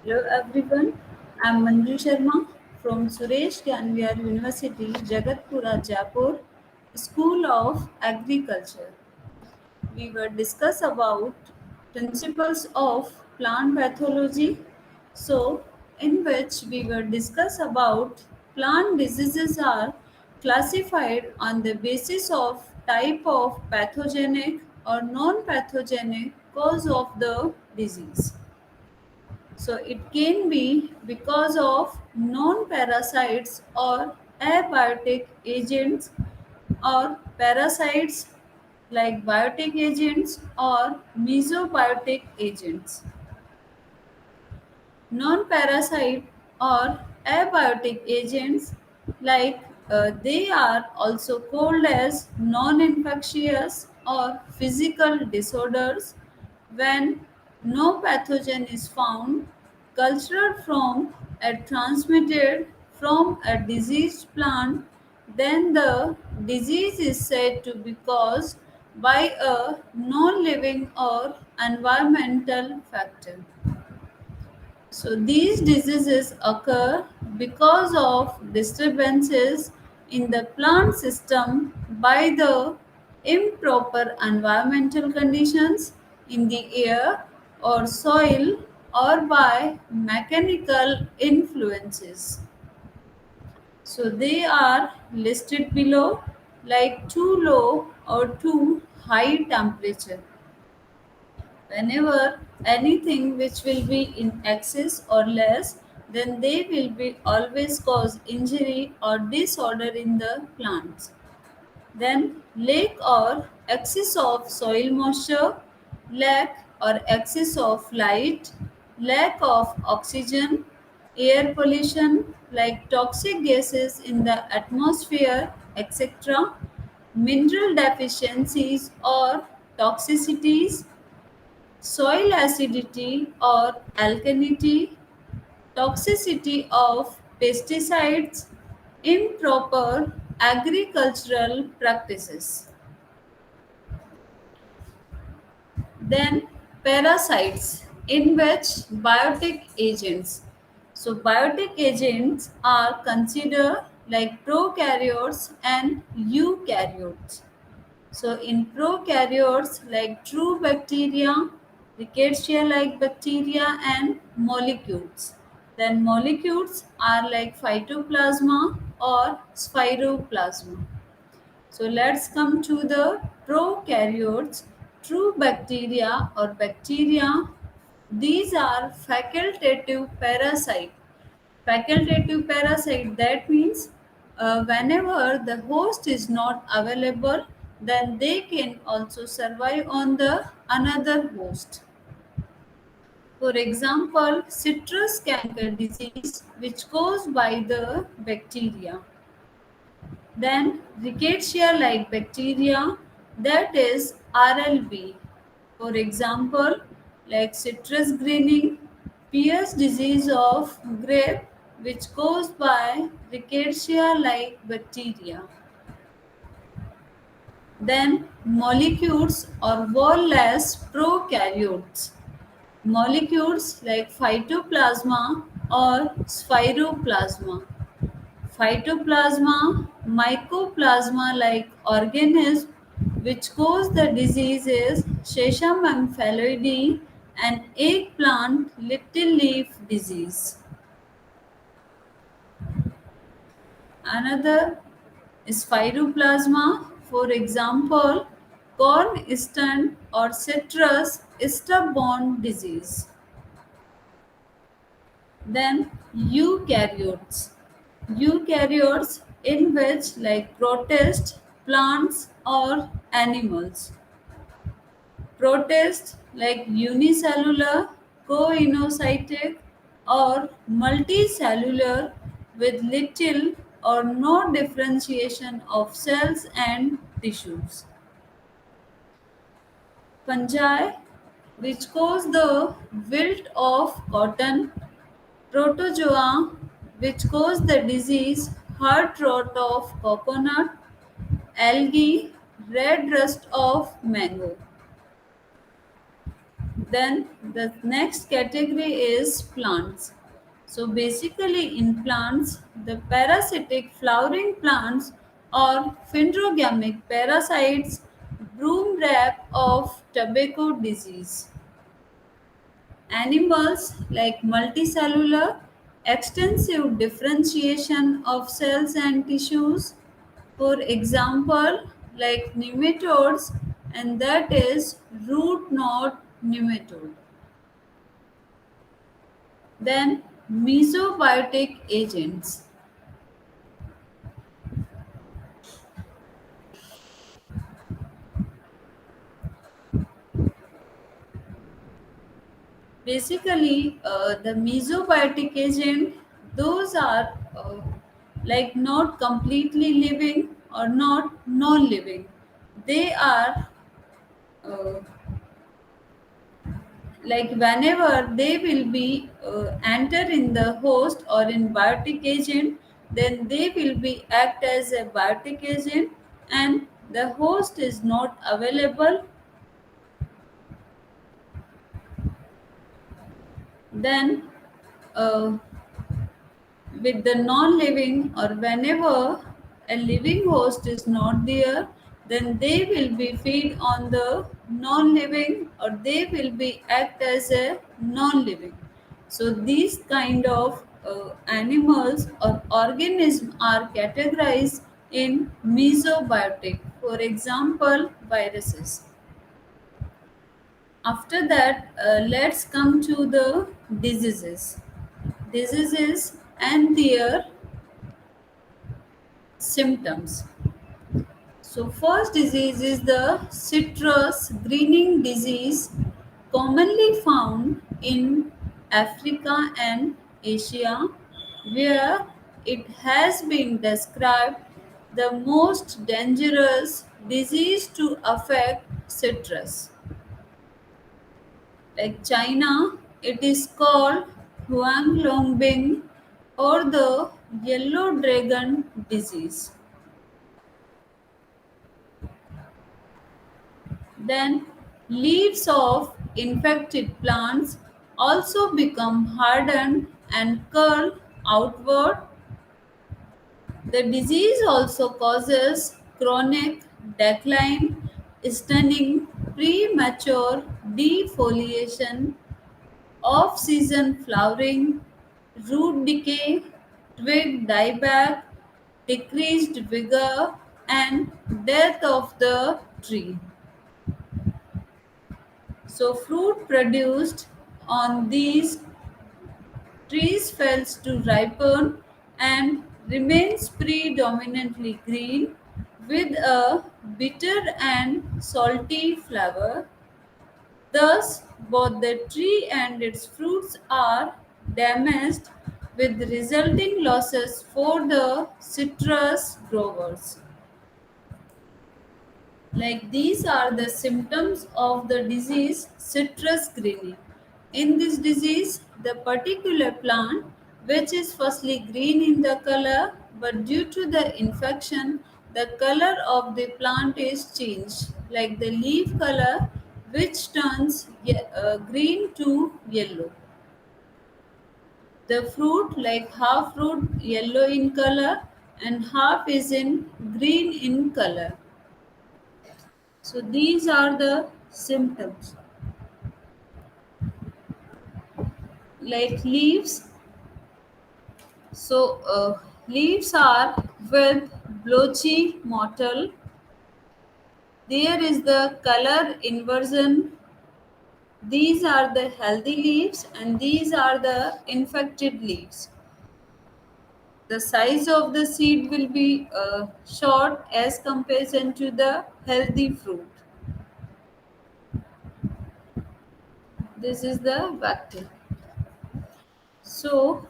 Hello everyone, I am Manju Sharma from Suresh Ganviar University, Jagatpura, Jaipur, School of Agriculture. We will discuss about principles of plant pathology. So, in which we will discuss about plant diseases are classified on the basis of type of pathogenic or non-pathogenic cause of the disease. So it can be because of non-parasites or abiotic agents or parasites like biotic agents or mesobiotic agents. Non-parasite or abiotic agents like they are also called as non-infectious or physical disorders when no pathogen is found cultured from a transmitted from a diseased plant, then the disease is said to be caused by a non-living or environmental factor. So these diseases occur because of disturbances in the plant system by the improper environmental conditions in the air or soil or by mechanical influences. So they are listed below like too low or too high temperature. Whenever anything which will be in excess or less, then they will be always cause injury or disorder in the plants. Then lack or excess of soil moisture, lack or excess of light, lack of oxygen, air pollution like toxic gases in the atmosphere, etc., mineral deficiencies or toxicities, soil acidity or alkalinity, toxicity of pesticides, improper agricultural practices. Then parasites in which biotic agents. So biotic agents are considered like prokaryotes and eukaryotes. So in prokaryotes like true bacteria, rickettsia like bacteria and molecules. Then molecules are like phytoplasma or spiroplasma. So let's come to the prokaryotes, true bacteria or bacteria. These are facultative parasite. Facultative parasite, that means whenever the host is not available, then they can also survive on the another host. For example, citrus canker disease, which caused by the bacteria. Then rickettsia like bacteria, that is RLB. For example, like citrus greening, Pierce disease of grape which caused by rickettsia like bacteria. Then molecules or wall-less prokaryotes. Molecules like phytoplasma or spiroplasma. Phytoplasma, mycoplasma like organism which cause the disease is Shesham amphiloides and eggplant little leaf disease. Another is Spiroplasma, for example, corn stunt or citrus stubborn disease. Then eukaryotes. Eukaryotes in which like protist plants or animals. Protist like unicellular, coinocytic or multicellular with little or no differentiation of cells and tissues. Fungi which cause the wilt of cotton, protozoa which cause the disease heart rot of coconut, algae, red rust of mango. Then the next category is plants. So basically in plants, the parasitic flowering plants or phenogamic parasites broom wrap of tobacco disease. Animals like multicellular, extensive differentiation of cells and tissues, for example, like nematodes, and that is root knot nematode. Then mesobiotic agents. Basically, the mesobiotic agent, those are like not completely living or not non-living. They are uh, like whenever they will be enter in the host or in biotic agent, then they will be act as a biotic agent, and the host is not available. Then uh, with the non-living, or whenever a living host is not there, then they will be feed on the non-living, or they will be act as a non-living. So these kind of animals or organisms are categorized in mesobiotic, for example viruses. After that, let's come to the diseases and their symptoms. So, first disease is the citrus greening disease, commonly found in Africa and Asia, where it has been described the most dangerous disease to affect citrus. Like China, it is called Huanglongbing or the yellow dragon disease. Then, leaves of infected plants also become hardened and curl outward. The disease also causes chronic decline, stunning, premature defoliation, off season flowering, root decay, twig dieback, decreased vigor, and death of the tree. So, fruit produced on these trees fails to ripen and remains predominantly green with a bitter and salty flavor. Thus, both the tree and its fruits are damaged, with resulting losses for the citrus growers. Like these are the symptoms of the disease citrus greening. In this disease, the particular plant, which is firstly green in the color, but due to the infection, the color of the plant is changed, like the leaf color, which turns green to yellow. The fruit, like half fruit, yellow in color, and half is in green in color. So these are the symptoms. Like leaves. So leaves are with blotchy mottle. There is the color inversion. These are the healthy leaves and these are the infected leaves. The size of the seed will be short as comparison to the healthy fruit. This is the bacteria. So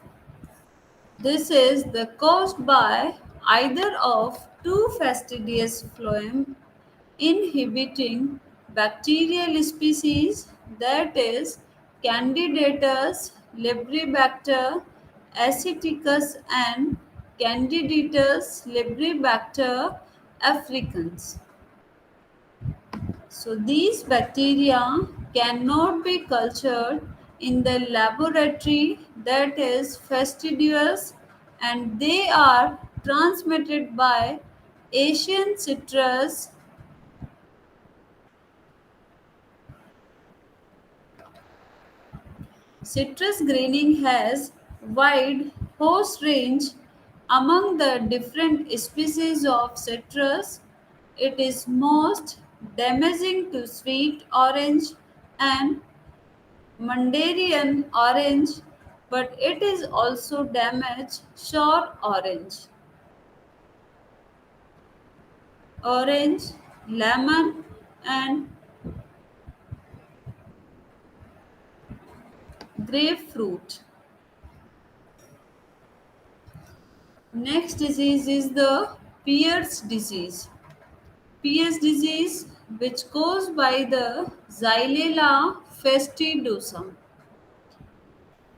this is the caused by either of two fastidious phloem inhibiting bacterial species, that is Candidatus libribacter aceticus and Candidatus libribacter africans. So these bacteria cannot be cultured in the laboratory, that is fastidious, and they are transmitted by Asian citrus. Citrus greening has wide host range among the different species of citrus. It is most damaging to sweet orange and Mandarin orange, but it is also damage sour orange, lemon, and grapefruit. Next disease is the Pierce disease. Pierce disease, which caused by the Xylella fastidiosa.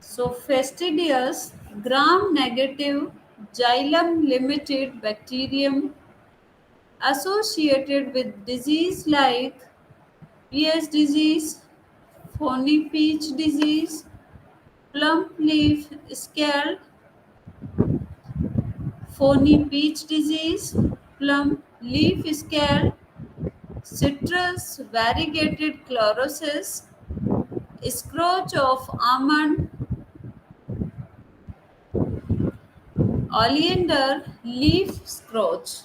So, fastidious gram-negative xylem limited bacterium associated with disease like Pierce disease, phony peach disease, plump leaf scale, phony peach disease, plump leaf scale, citrus variegated chlorosis, scourge of almond, oleander leaf scourge.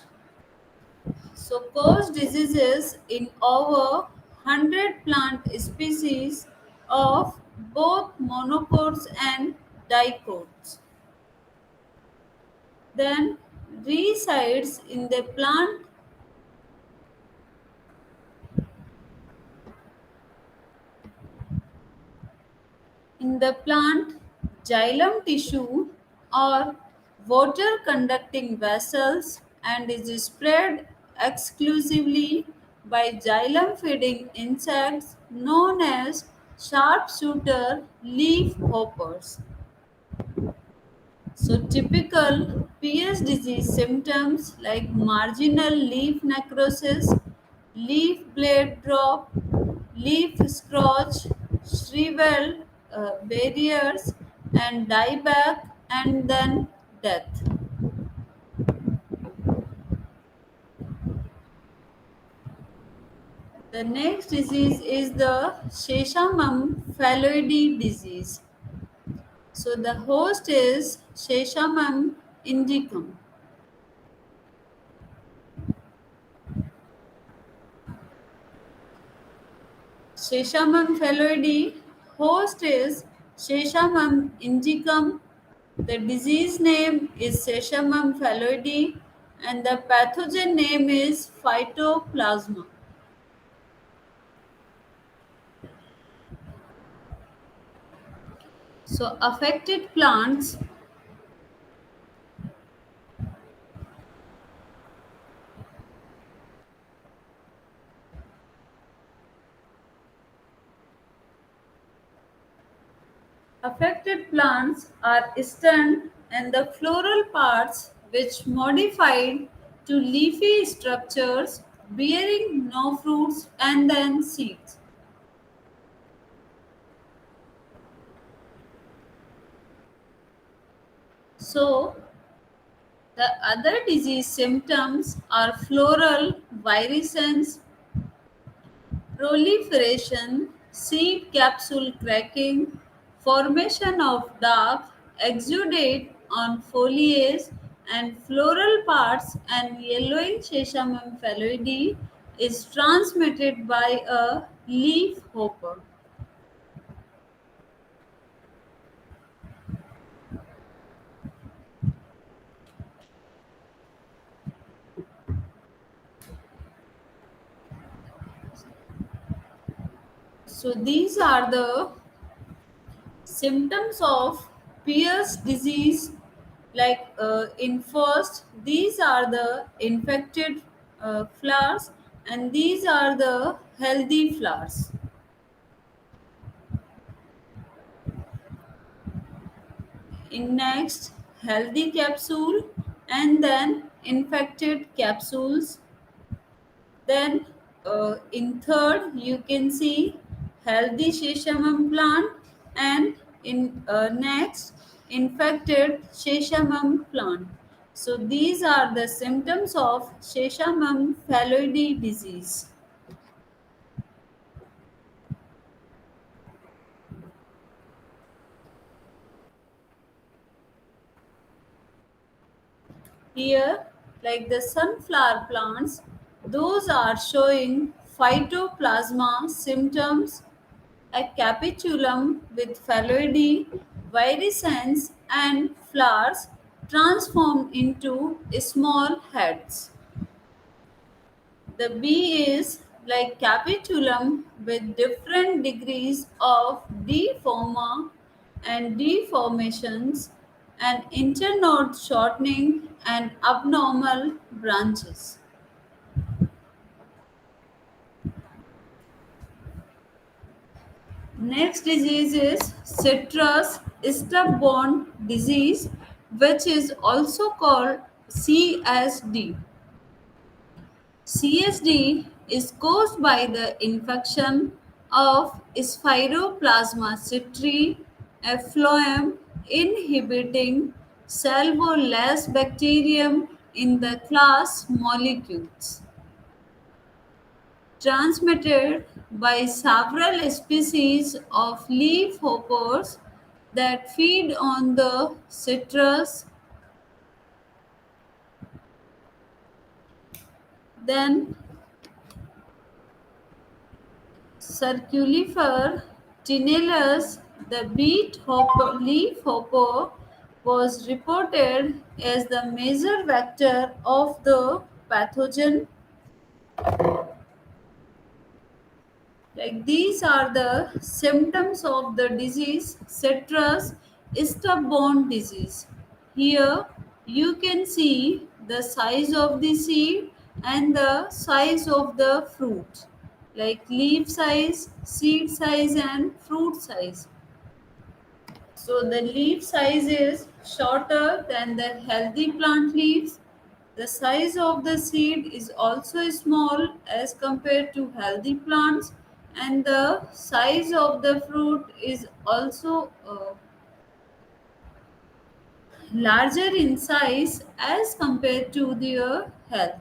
So, cause diseases in over 100 plant species of both monocots and dicots. Then resides in the plant xylem tissue or water conducting vessels and is spread exclusively by xylem feeding insects known as sharpshooter leaf hoppers. So, typical PS disease symptoms like marginal leaf necrosis, leaf blade drop, leaf scorch, shriveled barriers, and dieback, and then death. The next disease is the Sheshamum phalloidy disease. So, the host is Sheshamum indicum. Sheshamum phalloidy, host is Sheshamum indicum. The disease name is Sheshamum phalloidy and the pathogen name is Phytoplasma. So affected plants are stem and the floral parts which modified to leafy structures bearing no fruits and then seeds. So the other disease symptoms are floral virescence, proliferation, seed capsule cracking, formation of dark exudate on foliage and floral parts, and yellowing Sesamum phalloidy is transmitted by a leaf hopper. So these are the symptoms of Pierce disease. Like in first, these are the infected flowers, and these are the healthy flowers. In next, healthy capsule, and then infected capsules. Then in third, you can see healthy sesamum plant, and next infected sesamum plant. So these are the symptoms of sesamum phalloidy disease. Here, like the sunflower plants, those are showing phytoplasma symptoms, a capitulum with phalloidy, virescence, and flowers transformed into small heads. The bee is like capitulum with different degrees of deforma and deformations and internode shortening and abnormal branches. Next disease is citrus stub-borne disease, which is also called CSD. CSD is caused by the infection of Spiroplasma citri, a phloem inhibiting Salmonellus in the class molecules, transmitted by several species of leaf hoppers that feed on the citrus. Then Circulifer tinellus, the leaf hopper, was reported as the major vector of the pathogen. Like these are the symptoms of the disease citrus stub-borne disease. Here you can see the size of the seed and the size of the fruit, like leaf size, seed size, and fruit size. So the leaf size is shorter than the healthy plant leaves. The size of the seed is also small as compared to healthy plants, and the size of the fruit is also larger in size as compared to their health.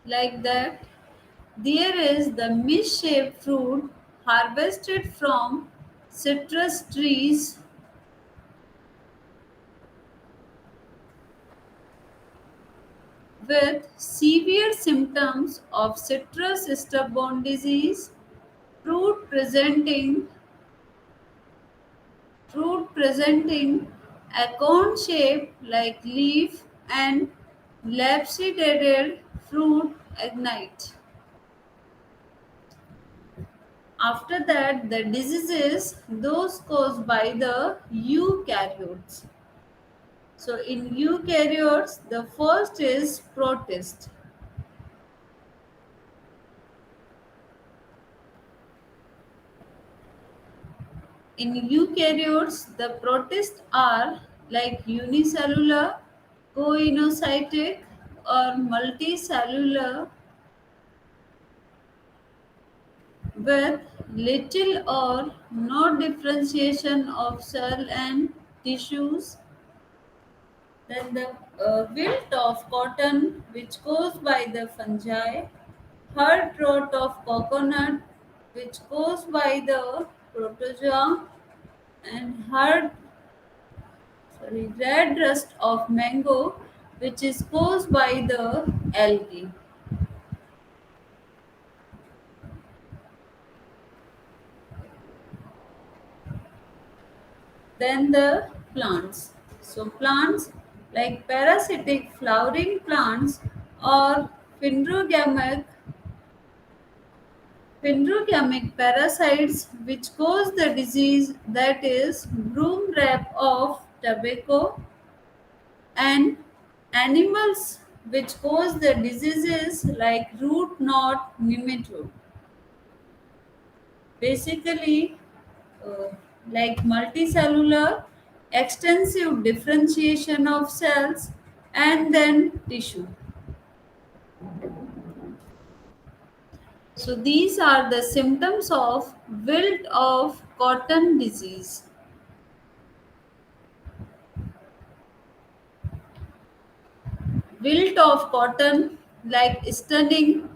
Like that, there is the misshaped fruit harvested from citrus trees with severe symptoms of citrus stub-borne disease, fruit presenting fruit presenting a cone shape like leaf and lapsedated fruit ignite. After that, the diseases those caused by the eukaryotes. So in eukaryotes, the first is protist. In eukaryotes, the protists are like unicellular, coenocytic, or multicellular with little or no differentiation of cell and tissues. Then the wilt of cotton, which caused by the fungi, hard rot of coconut, which caused by the protozoa, and red rust of mango, which is caused by the algae. Then the plants. So plants like parasitic flowering plants or pindrogamic parasites which cause the disease, that is broom rap of tobacco, and animals which cause the diseases like root knot nematode. Basically, uh, like multicellular, extensive differentiation of cells, and then tissue. So these are the symptoms of wilt of cotton disease. Wilt of cotton, like stunning,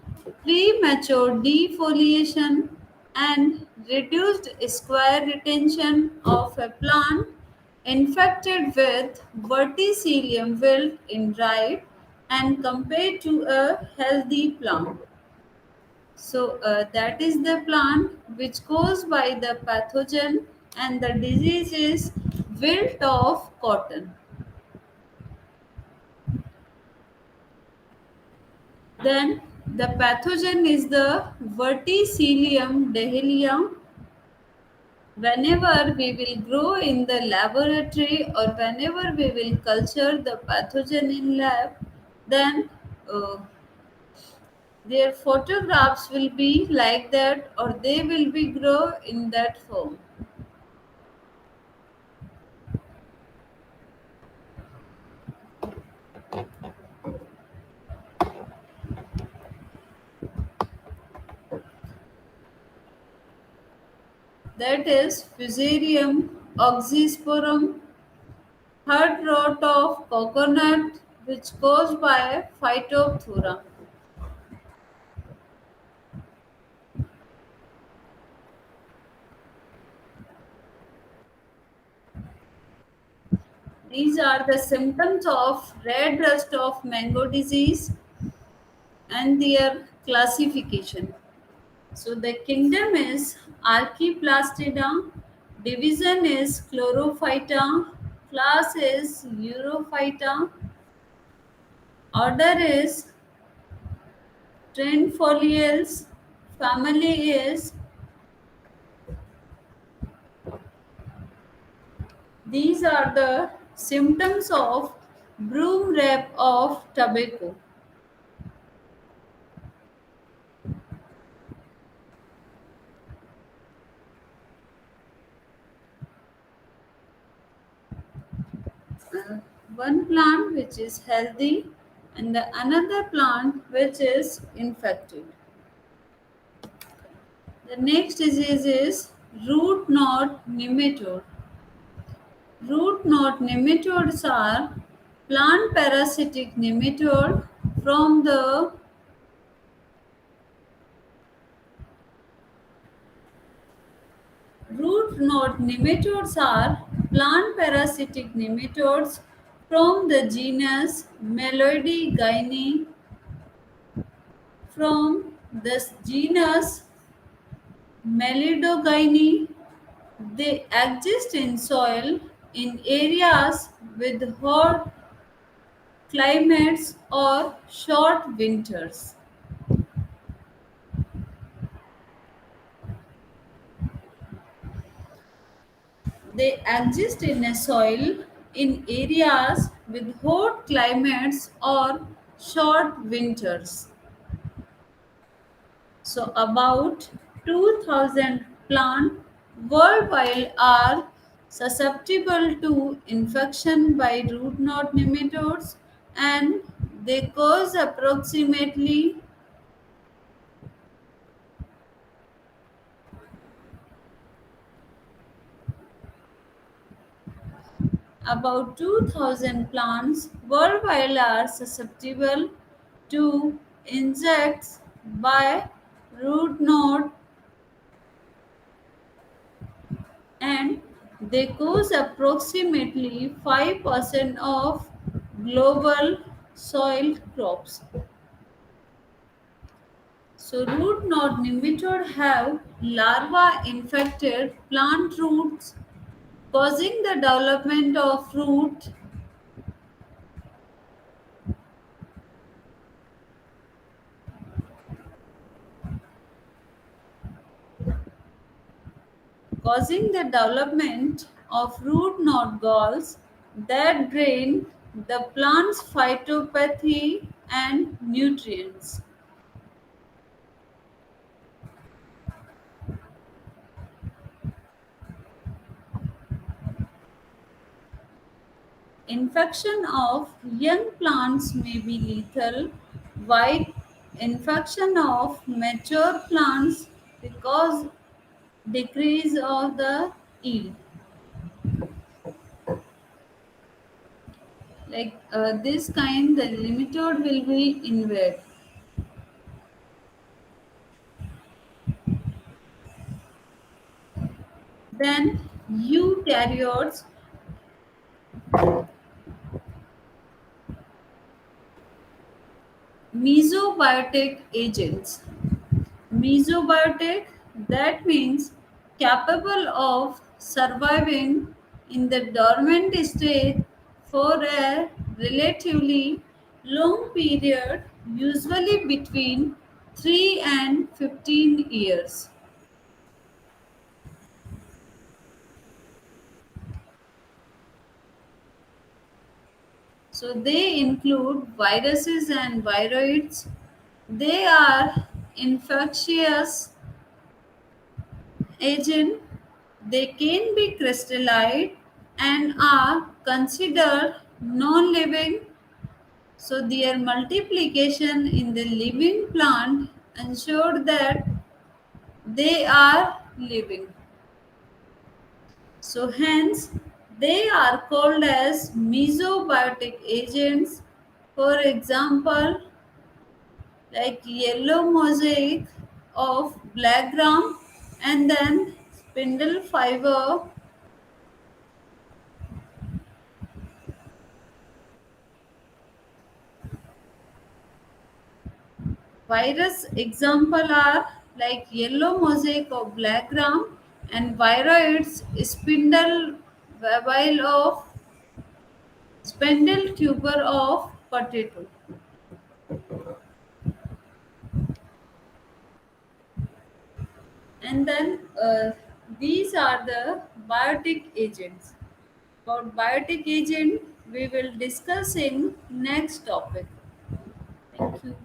premature defoliation, and reduced square retention of a plant infected with verticillium wilt in right and compared to a healthy plant. So that is the plant which caused by the pathogen, and the disease is wilt of cotton. Then the pathogen is the Verticillium dahlia. Whenever we will grow in the laboratory or whenever we will culture the pathogen in lab, then uh, their photographs will be like that or they will be grow in that form. That is Fusarium oxysporum, heart rot of coconut, which caused by Phytophthora. These are the symptoms of red rust of mango disease and their classification. So the kingdom is Archaeplastida, division is Chlorophyta, class is Europhyta, order is Trendfoliales, family is. These are the symptoms of broom rap of tobacco. uh, One plant which is healthy and the another plant which is infected. The next disease is root knot nematode. Root knot nematodes are plant parasitic nematode from the root knot nematodes are plant parasitic nematodes from the genus Meloidogyne. From this genus Melidogyne, they exist in soil in areas with hot climates or short winters. They exist in a soil in areas with hot climates or short winters. So, about 2000 plants worldwide are susceptible to infection by root knot nematodes, and they cause about 2000 plants worldwide are susceptible to insects by root knot, and they cause approximately 5% of global soil crops. So root knot nematode have larvae infected plant roots, causing the development of root knot galls that drain the plant's phytopathy and nutrients. Infection of young plants may be lethal. White infection of mature plants because decrease of the yield. Like this kind, the nematode will be invade. Then eukaryotes, mesobiotic agents. Mesobiotic, that means capable of surviving in the dormant state for a relatively long period, usually between 3 and 15 years. So they include viruses and viroids. They are infectious agent. They can be crystallized and are considered non-living. So their multiplication in the living plant ensure that they are living. So hence they are called as mesobiotic agents. For example, like yellow mosaic of black ground, and then spindle fiber virus. Example are like yellow mosaic of black ground and viroids spindle webile of spindle tuber of potato. And then these are the biotic agents. About biotic agent we will discuss in next topic. Thank you.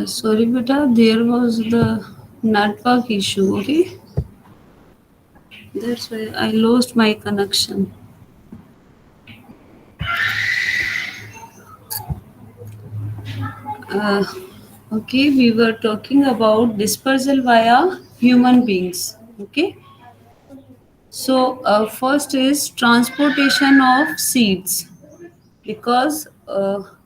Sorry, beta, there was the network issue. Okay, that's why I lost my connection. Uh, okay, we were talking about dispersal via human beings. Okay, so first is transportation of seeds, because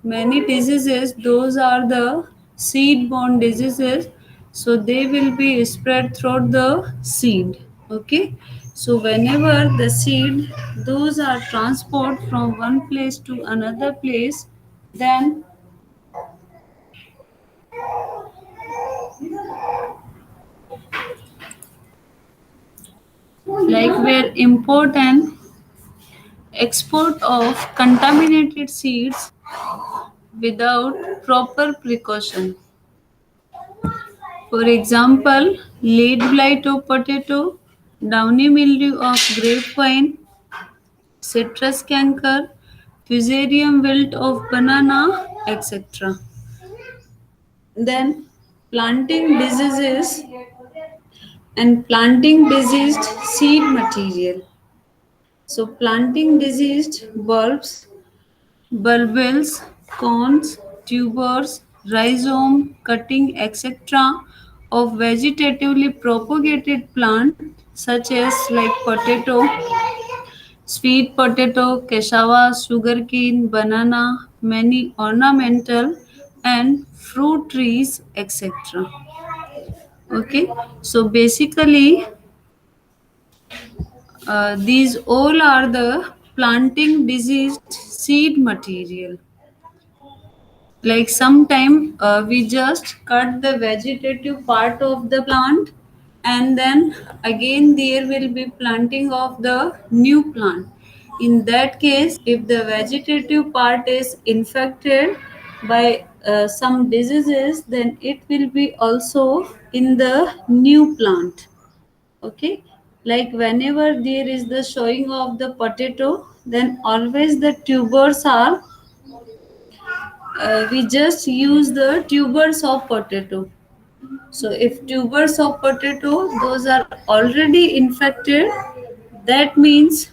many diseases, those are the seed borne diseases, so they will be spread through the seed. Okay, so whenever the seed, those are transport from one place to another place, then like where import and export of contaminated seeds without proper precaution. For example, lead blight of potato, downy mildew of grapevine, citrus canker, fusarium wilt of banana, etc. Then planting diseases and planting diseased seed material. So planting diseased bulbs, bulbils, cones, tubers, rhizome, cutting, etc. of vegetatively propagated plant such as like potato, sweet potato, cassava, sugarcane, banana, many ornamental and fruit trees, etc. Okay, so basically, these all are the planting diseased seed material. Like sometime we just cut the vegetative part of the plant, and then again there will be planting of the new plant. In that case, if the vegetative part is infected by some diseases, then it will be also in the new plant. Okay, like whenever there is the showing of the potato, then always the tubers are, we just use the tubers of potato. So if tubers of potato those are already infected, that means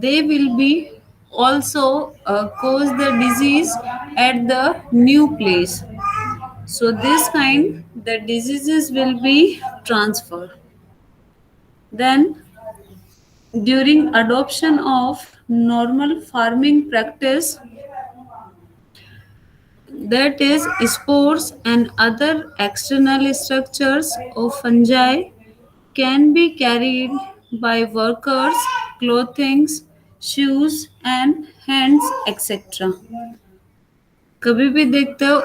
they will be also cause the disease at the new place. So this kind the diseases will be transferred. Then during adoption of normal farming practice, that is spores and other external structures of fungi can be carried by workers, clothing, shoes and hands etc. कभी भी देखते हो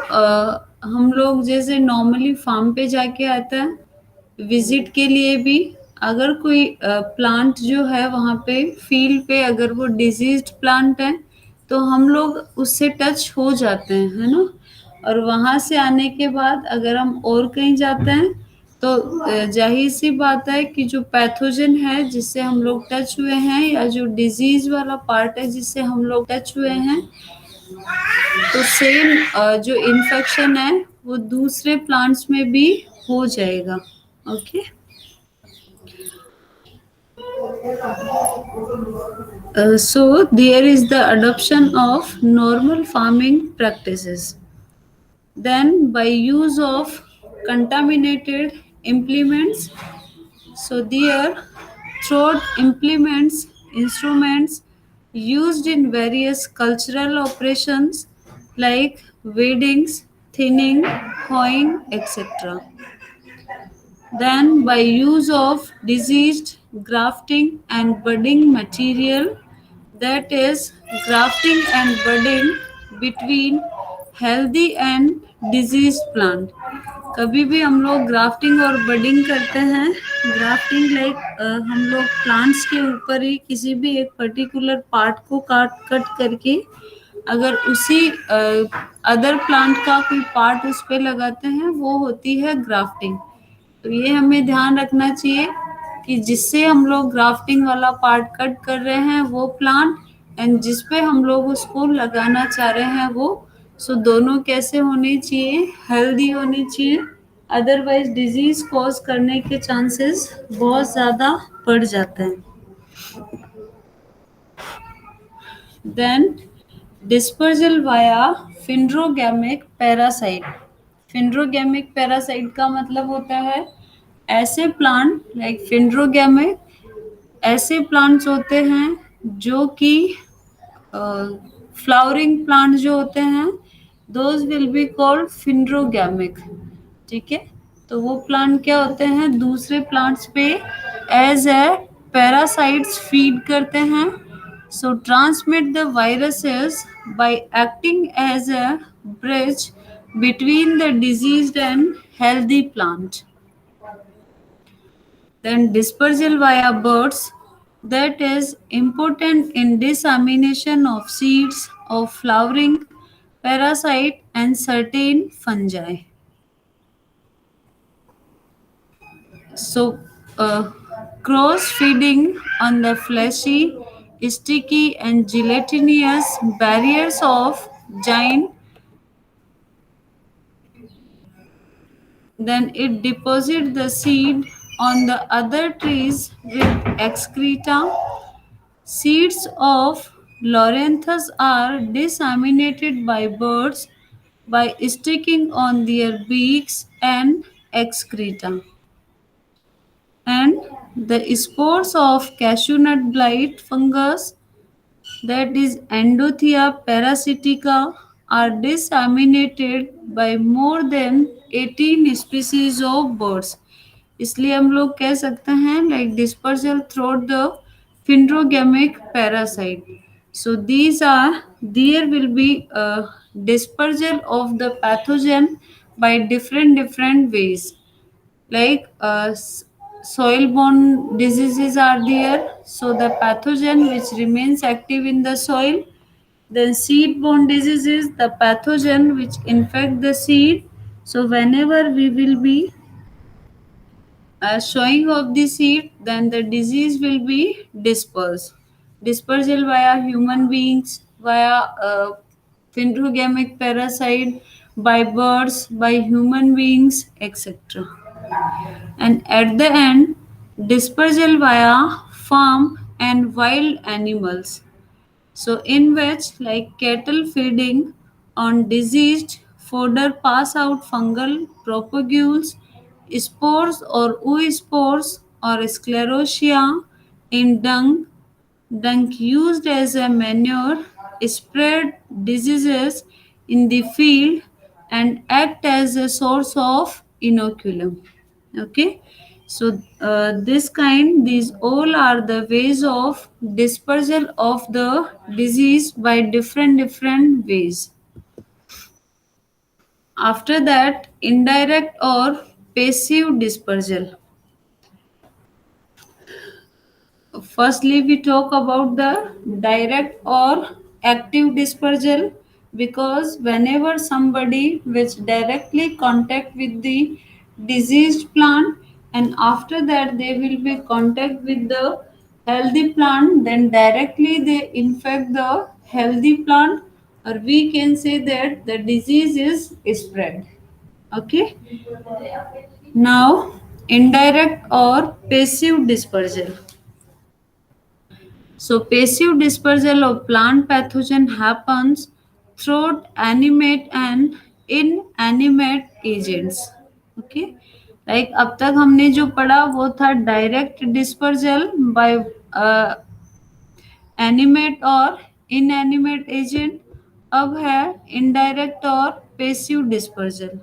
हम लोग जैसे normally farm पे जाके आता है विजिट के लिए भी, अगर कोई प्लांट जो है वहाँ पे फील्ड पे अगर वो डिजीज्ड प्लांट है तो हम लोग उससे टच हो जाते हैं, है ना। और वहाँ से आने के बाद अगर हम और कहीं जाते हैं तो जाहिर सी बात है कि जो पैथोजन है जिससे हम लोग टच हुए हैं या जो डिजीज वाला पार्ट है जिससे हम लोग टच हुए हैं, तो सेम जो इन्फेक्शन है वो दूसरे प्लांट्स में भी हो जाएगा। Okay, so there is the adoption of normal farming practices. Then by use of contaminated implements, so there throat implements, instruments used in various cultural operations like weddings, thinning, hoeing, etc. Then by use of diseased grafting and budding material, that is grafting and budding between healthy and diseased plant. कभी भी हम लोग grafting और budding करते हैं। Grafting like हम लोग plants के ऊपर ही किसी भी एक पर्टिकुलर पार्ट को कट करके अगर उसी अदर प्लांट का कोई पार्ट उस पे लगाते हैं, वो होती है ग्राफ्टिंग। तो ये हमें ध्यान रखना चाहिए कि जिससे हम लोग ग्राफ्टिंग वाला पार्ट कट कर रहे हैं वो प्लांट, एंड जिस पे हम लोग उसको लगाना चाह रहे हैं वो, सो दोनों कैसे होने चाहिए, हेल्दी होने चाहिए। अदरवाइज डिजीज कॉज करने के चांसेस बहुत ज़्यादा बढ़ जाते हैं। Then dispersal via phanerogamic parasite. Phanerogamic parasite का मतलब होता है ऐसे प्लांट लाइक फिंड्रोगैमिक, ऐसे प्लांट्स होते हैं जो कि फ्लावरिंग प्लांट जो होते हैं दोज विल बी कॉल्ड फिंड्रोगैमिक। ठीक है, तो वो प्लांट क्या होते हैं दूसरे प्लांट्स पे एज ए पैरासाइट्स फीड करते हैं। So transmit the viruses by acting as a bridge between the diseased and healthy plant. Then dispersal via birds, that is important in dissemination of seeds of flowering parasite and certain fungi. So cross feeding on the fleshy, sticky and gelatinous barriers of giant, then it deposits the seed on the other trees with excreta. Seeds of Loranthus are disseminated by birds by sticking on their beaks and excreta. And the spores of cashew nut blight fungus, that is Endothea parasitica, are disseminated by more than 18 species of birds. इसलिए हम लोग कह सकते हैं like dispersal through the phanerogamic parasite. So these are there will be dispersal of the pathogen by different ways, like soil borne diseases are there, so the pathogen which remains active in the soil. Then seed borne diseases, the pathogen which infect the seed. So whenever we will be showing of the seed, then the disease will be dispersed. Dispersal via human beings, via phenogamic parasite, by birds, by human beings, etc. And at the end, dispersal via farm and wild animals. So, in which, like cattle feeding on diseased fodder, pass out fungal propagules, spores or oospores or sclerotia in dung used as a manure, spread diseases in the field and act as a source of inoculum. Okay, so these all are the ways of dispersal of the disease by different ways. After that, indirect or passive dispersal. Firstly, we talk about the direct or active dispersal, because whenever somebody which directly contact with the diseased plant, and after that they will be contact with the healthy plant, then directly they infect the healthy plant, or we can say that the disease is spread. Okay. Now, indirect or passive dispersal. So, passive dispersal of plant pathogen happens through animate and inanimate agents. Okay, like अब तक हमने जो पढ़ा वो था direct dispersal bye animate और inanimate agent. अब है इनडायरेक्ट और passive dispersal.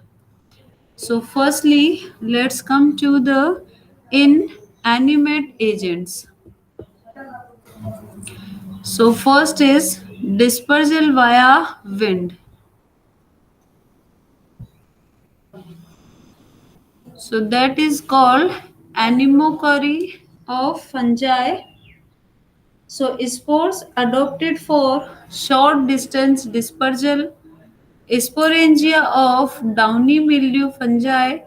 So, firstly, let's come to the inanimate agents. So, first is dispersal via wind. So, that is called anemochory of fungi. So, spores adopted for short distance dispersal, sporangia of downy mildew fungi,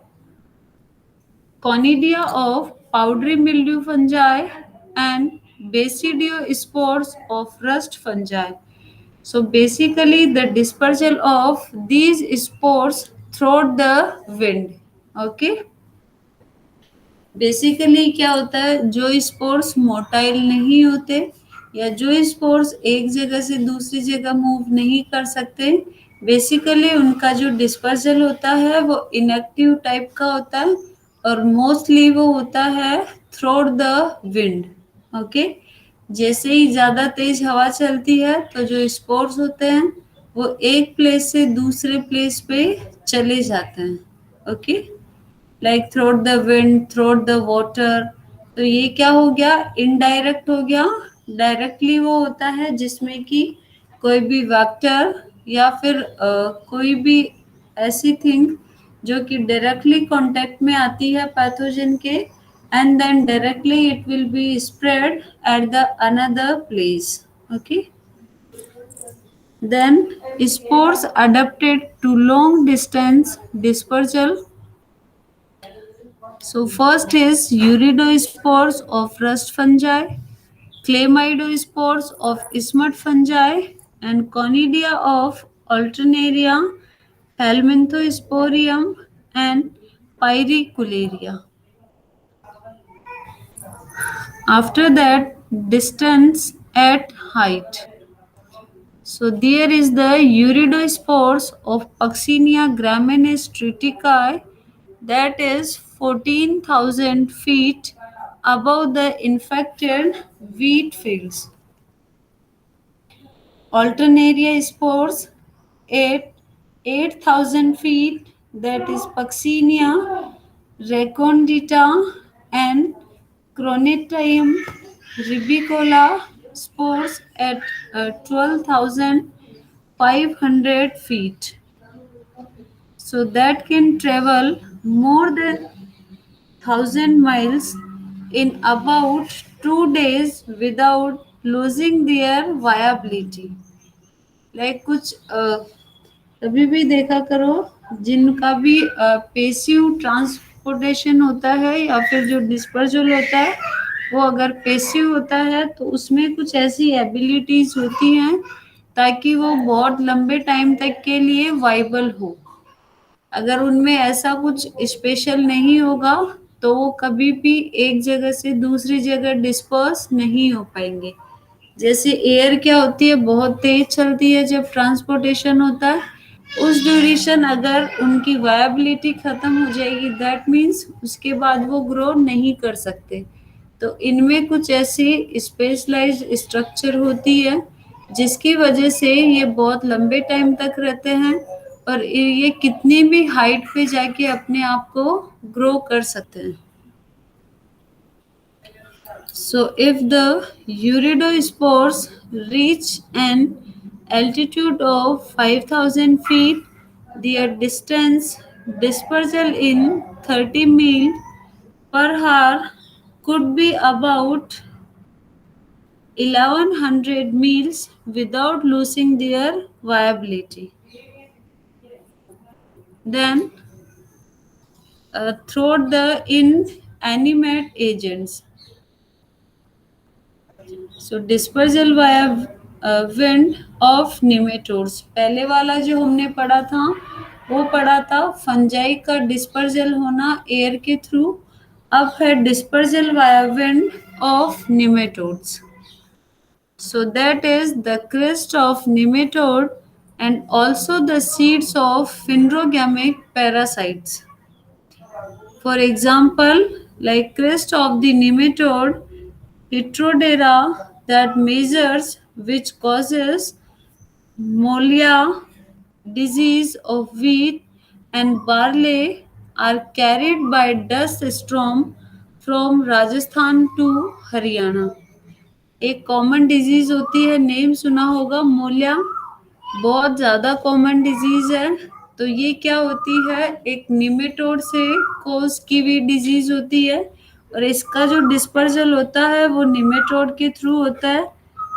conidia of powdery mildew fungi, and basidiospores of rust fungi. So basically, the dispersal of these spores through the wind. Okay. Basically क्या होता है, जो spores motile नहीं होते या जो spores एक जगह से दूसरी जगह मूव नहीं कर सकते, बेसिकली उनका जो डिस्पर्सल होता है वो इनएक्टिव टाइप का होता है, और मोस्टली वो होता है थ्रू द विंड. ओके. जैसे ही ज़्यादा तेज हवा चलती है तो जो स्पोर्स होते हैं वो एक प्लेस से दूसरे प्लेस पे चले जाते हैं. Okay. Like through the wind, through the water. तो ये क्या हो गया, इनडायरेक्ट हो गया. डायरेक्टली वो होता है जिसमें कि कोई भी वेक्टर या फिर कोई भी ऐसी थिंग जो कि डायरेक्टली कांटेक्ट में आती है पैथोजन के, and then directly it will be spread at the another place. Okay. Then spores adapted to long distance dispersal. So first is uridospores of rust fungi, chlamydospores of smut fungi, and conidia of alternaria, helminthosporium, and pyricularia. After that, distance at height. So there is the uridospores of Puccinia graminis triticae, that is 14,000 feet above the infected wheat fields. Alternaria spores at 8,000 feet, that is Puccinia recondita and Chronitium rubicola spores at 12,500 feet. So that can travel more than 1000 miles in about 2 days without losing their viability. Like कुछ कभी भी देखा करो, जिनका भी passive transportation होता है या फिर जो डिस्पर्जल होता है, वो अगर पेसिव होता है तो उसमें कुछ ऐसी एबिलिटीज होती हैं ताकि वो बहुत लंबे टाइम तक के लिए वाइबल हो। अगर उनमें ऐसा कुछ स्पेशल नहीं होगा तो वो कभी भी एक जगह से दूसरी जगह डिस्पर्स नहीं हो पाएंगे। जैसे एयर क्या होती है, बहुत तेज चलती है जब ट्रांसपोर्टेशन होता है, उस ड्यूरेशन अगर उनकी वायबिलिटी खत्म हो जाएगी, दैट मीन्स उसके बाद वो ग्रो नहीं कर सकते। तो इनमें कुछ ऐसी स्पेशलाइज्ड स्ट्रक्चर होती है जिसकी वजह से ये बहुत लंबे टाइम तक रहते हैं और ये कितनी भी हाइट पे जाके अपने आप को ग्रो कर सकते हैं। So, if the uridospores reach an altitude of 5000 feet, their distance dispersal in 30 mil per hour could be about 1100 miles without losing their viability. Then, through the inanimate agents. So dispersal via wind of nematodes, पहले वाला जो हमने पढ़ा था वो पढ़ा था fungi का डिस्पर्जल होना एयर के थ्रू। अब है dispersal via wind of nematodes. So that is the crest of nematode and also the seeds of phanerogamic parasites. For example, like crest of the nematode Heterodera that measures which causes molia disease of wheat and barley are carried by dust storm from Rajasthan to Haryana. एक common disease होती है, name सुना होगा, मोलिया, बहुत ज़्यादा common disease है। तो ये क्या होती है, एक निमेटोड से कोज की हुई डिजीज होती है और इसका जो डिस्पर्जल होता है वो निमेटोड के थ्रू होता है,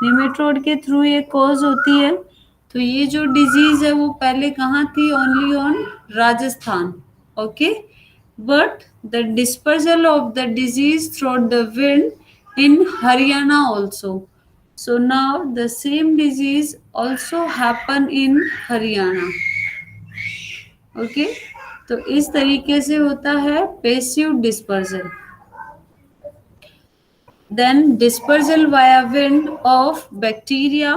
निमेटोड के थ्रू ये कोज होती है। तो ये जो डिजीज है वो पहले कहाँ थी, only on Rajasthan, okay, but the dispersal of the disease through the wind in Haryana also. So now the same disease also happen in Haryana. Okay? तो इस तरीके से होता है passive dispersal. Then dispersal via wind of bacteria,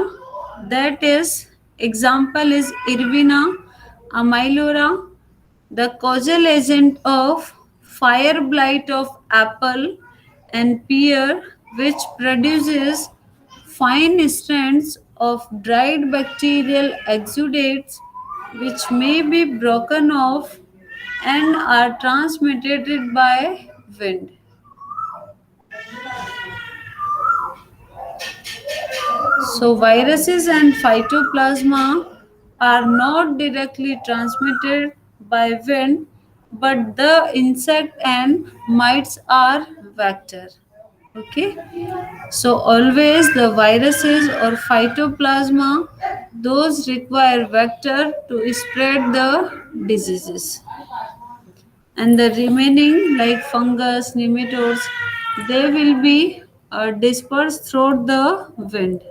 that is example is Irvina amylora, the causal agent of fire blight of apple and pear, which produces fine strands of dried bacterial exudates which may be broken off and are transmitted by wind. So, viruses and phytoplasma are not directly transmitted by wind, but the insect and mites are vector. Okay, so always the viruses or phytoplasma, those require vector to spread the diseases, and the remaining like fungus, nematodes, they will be dispersed through the wind.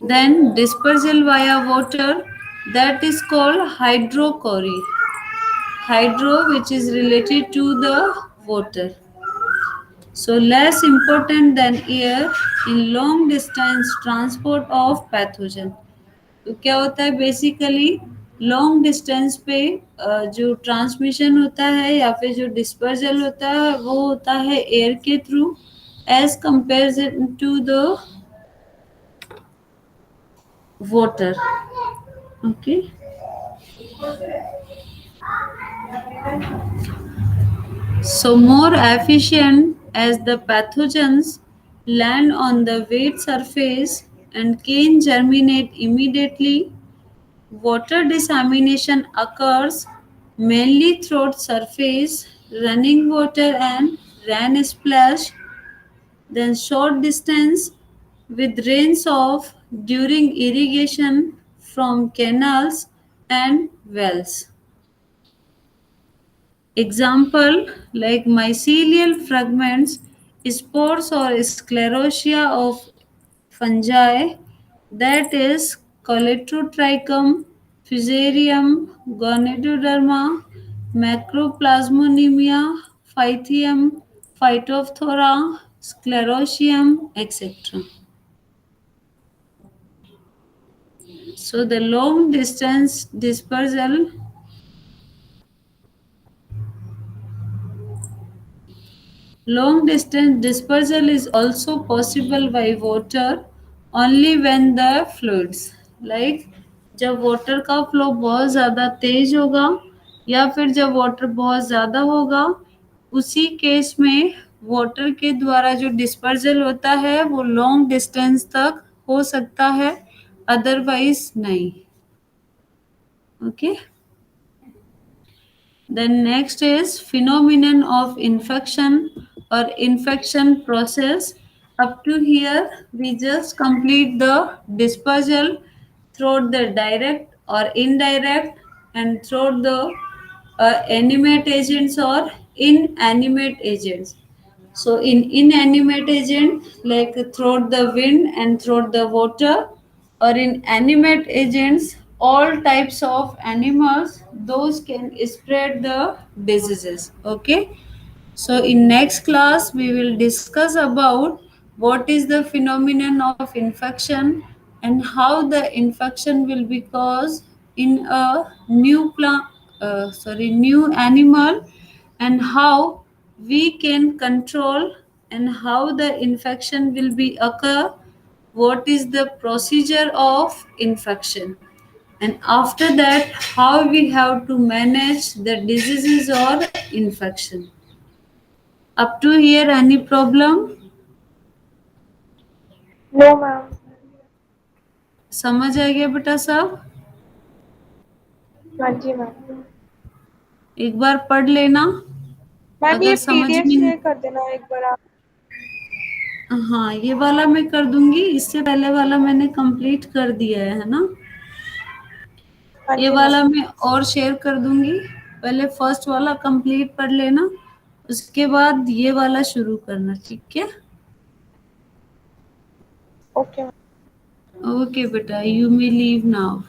Then dispersal via water, that is called hydrochory. Hydro, which is related to the water. So less important than air in long distance transport of pathogen. तो क्या होता है basically, long distance पे जो transmission होता है या फिर जो डिस्पर्जल होता है वो होता है एयर के through as compared to the water. Okay, so more efficient as the pathogens land on the wet surface and can germinate immediately, water dissemination occurs mainly through surface, running water and rain splash, then short distance with rains off during irrigation from canals and wells. Example like mycelial fragments, spores or sclerotia of fungi, that is Coleotrichum, Fusarium, Gonioderma, Macroplasmonemia, Phythium, Phytophthora, Sclerotium, etc. So the long distance dispersal. Long distance dispersal is also possible by water only when the fluids like जब water का flow बहुत ज़्यादा तेज होगा या फिर जब water बहुत ज़्यादा होगा उसी केस में वाटर के द्वारा जो डिस्पर्जल होता है वो लॉन्ग डिस्टेंस तक हो सकता है अदरवाइज नहीं. Okay. Then next is phenomenon of infection or infection process. Up to here, we just complete the dispersal through the direct or indirect and through the animate agents or inanimate agents. So in inanimate agent, like through the wind and through the water, or in animate agents, all types of animals, those can spread the diseases. Okay. So in next class, we will discuss about what is the phenomenon of infection and how the infection will be caused in a new animal and how we can control and how the infection will be occur, what is the procedure of infection, and after that how we have to manage the diseases or infection. Up to here, any problem? No, ma'am. समझ आ गया बेटा सब? हाँ जी ma'am. एक बार पढ़ लेना. Ma'am अगर ये समझ पीडीएफ में शेयर कर देना एक बार आप. हाँ, ये वाला मैं कर दूंगी. इससे पहले वाला मैंने कंप्लीट कर दिया है ना. हाँ ये जी वाला मैम. मैं और शेयर कर दूंगी. पहले फर्स्ट वाला कंप्लीट पढ़ लेना, उसके बाद ये वाला शुरू करना. ठीक है? Okay ma'am. ओके बेटा, यू मे लीव नाउ.